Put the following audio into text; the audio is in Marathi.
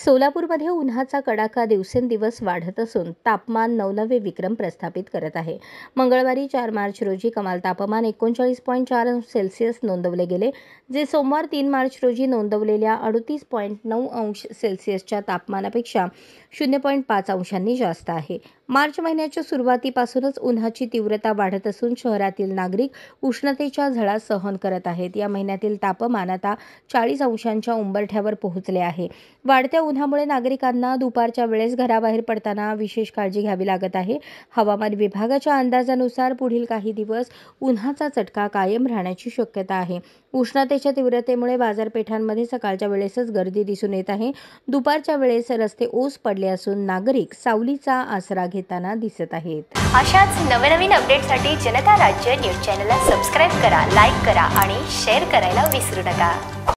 सोलापूरमध्ये उन्हाचा कडाका दिवसेंदिवस वाढत असून तापमान नवनवे विक्रम प्रस्थापित करत आहे। मंगळवारी 4 मार्च रोजी कमाल तापमान 39.4 अंश सेल्सिअस नोंदवले गेले, जे सोमवार 3 मार्च रोजी नोंदवलेल्या 38.9 अंश सेल्सिअसच्या तापमानापेक्षा 0.5 अंशांनी जास्त आहे। मार्च महिन्याच्या सुरुवातीपासूनच उन्हाची तीव्रता वाढत असून शहरातील नागरिक उष्णतेच्या झळा सहन करत आहेत। या महिन्यातील तापमान आता 40 अंशांच्या उंबरठ्यावर पोहोचले आहे। वाढत्या उन्हामुळे नागरिकांना दुपारच्या वेळेस घराबाहेर पडताना विशेष काळजी घ्यावी लागत आहे। हवामान विभागाच्या अंदाजानुसार पुढील काही दिवस उन्हाचा चटका कायम राहण्याची शक्यता आहे। उष्णतेच्या तीव्रतेमुळे बाजारपेठांमध्ये सकाळच्या वेळेसच गर्दी दिसून येत आहे। दुपारच्या वेळेस रस्ते ओस पडले असून नागरिक सावलीचा आसरा घेताना दिसत आहेत। अशाच नवनवीन अपडेटसाठी जनता राज्य न्यूज चॅनलला सबस्क्राइब करा, लाईक करा आणि शेअर करायला विसरू नका।